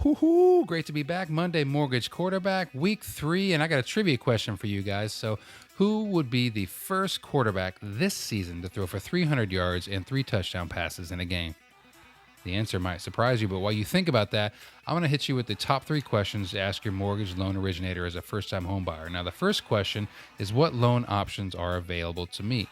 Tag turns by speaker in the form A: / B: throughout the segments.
A: Whoo-hoo, great to be back. Monday Mortgage Quarterback, week 3, and I got a trivia question for you guys. So, who would be the first quarterback this season to throw for 300 yards and 3 touchdown passes in a game? The answer might surprise you, but while you think about that, I'm going to hit you with the top 3 questions to ask your mortgage loan originator as a first-time home buyer. Now, the first question is, what loan options are available to me?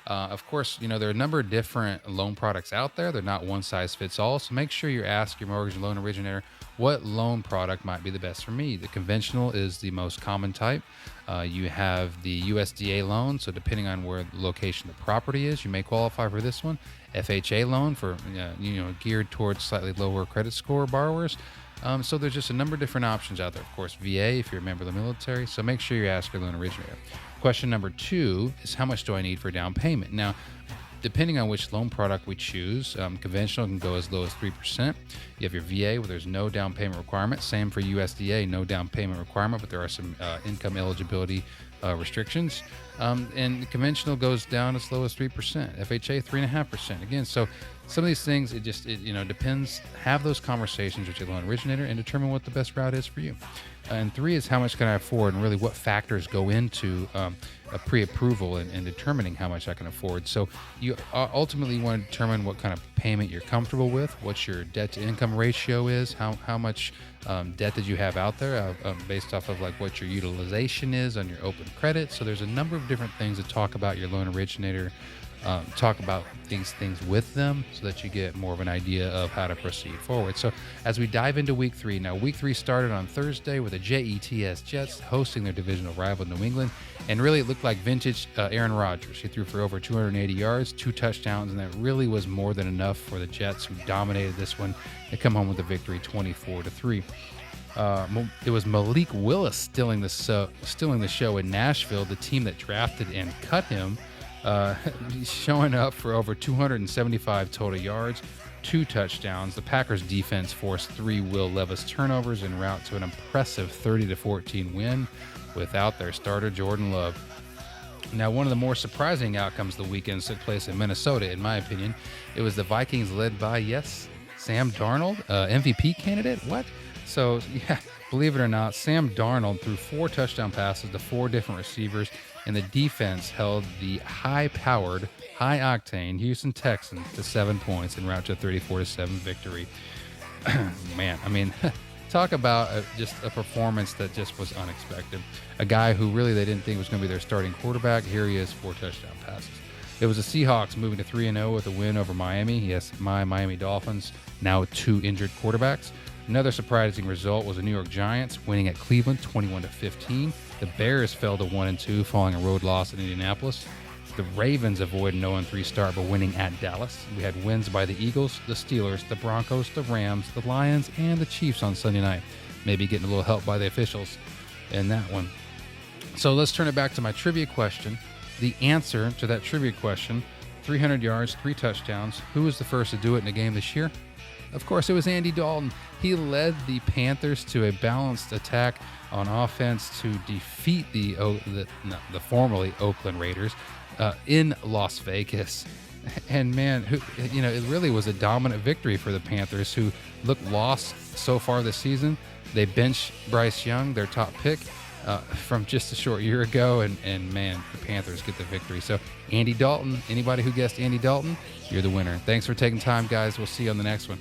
A: Of course, there are a number of different loan products out there. They're not one size fits all. So make sure you ask your mortgage loan originator what loan product might be the best for me. The conventional is the most common type. You have the USDA loan. So depending on where the location of the property is, you may qualify for this one. FHA loan for, geared towards slightly lower credit score borrowers. So there's just a number of different options out there. Of course, VA if you're a member of the military. So make sure you ask your loan originator. Question number 2 is, how much do I need for down payment? Now, depending on which loan product we choose, conventional can go as low as 3%. You have your VA where there's no down payment requirement. Same for USDA, no down payment requirement, but there are some income eligibility restrictions. And conventional goes down as low as 3%. FHA 3.5%. Again, so some of these things, it depends. Have those conversations with your loan originator and determine what the best route is for you. And 3 is, how much can I afford, and really what factors go into a pre-approval and determining how much I can afford. So you ultimately want to determine what kind of payment you're comfortable with, what your debt to income ratio is, how much debt did you have out there based off of like what your utilization is on your open credit. So there's a number of different things to talk about your loan originator. Talk about these things with them so that you get more of an idea of how to proceed forward. So as we dive into week 3, now week 3 started on Thursday with the Jets hosting their divisional rival New England, and really it looked like vintage Aaron Rodgers. He threw for over 280 yards, 2 touchdowns, and that really was more than enough for the Jets, who dominated this one and come home with a victory 24-3. It was Malik Willis stealing the show in Nashville, the team that drafted and cut him. Showing up for over 275 total yards, 2 touchdowns. The Packers defense forced 3 Will Levis turnovers en route to an impressive 30-14 win without their starter Jordan Love. Now, one of the more surprising outcomes of the weekend took place in Minnesota, in my opinion. It was the Vikings led by, Sam Darnold, MVP candidate. What? So, believe it or not, Sam Darnold threw 4 touchdown passes to 4 different receivers, and the defense held the high-powered, high-octane Houston Texans to 7 points en route to a 34-7 victory. Man, I mean, talk about just a performance that just was unexpected. A guy who really they didn't think was going to be their starting quarterback. Here he is, 4 touchdown passes. It was the Seahawks moving to 3-0 with a win over Miami. Yes, my Miami Dolphins, now with 2 injured quarterbacks. Another surprising result was the New York Giants winning at Cleveland 21-15. The Bears fell to 1-2 following a road loss in Indianapolis. The Ravens avoided an 0-3 start by winning at Dallas. We had wins by the Eagles, the Steelers, the Broncos, the Rams, the Lions, and the Chiefs on Sunday night. Maybe getting a little help by the officials in that one. So let's turn it back to my trivia question. The answer to that trivia question, 300 yards, 3 touchdowns. Who was the first to do it in a game this year? Of course, it was Andy Dalton. He led the Panthers to a balanced attack on offense to defeat the formerly Oakland Raiders in Las Vegas. And man, it really was a dominant victory for the Panthers, who look lost so far this season. They benched Bryce Young, their top pick, from just a short year ago, and man, the Panthers get the victory. So Andy Dalton, anybody who guessed Andy Dalton, you're the winner. Thanks for taking time, guys. We'll see you on the next one.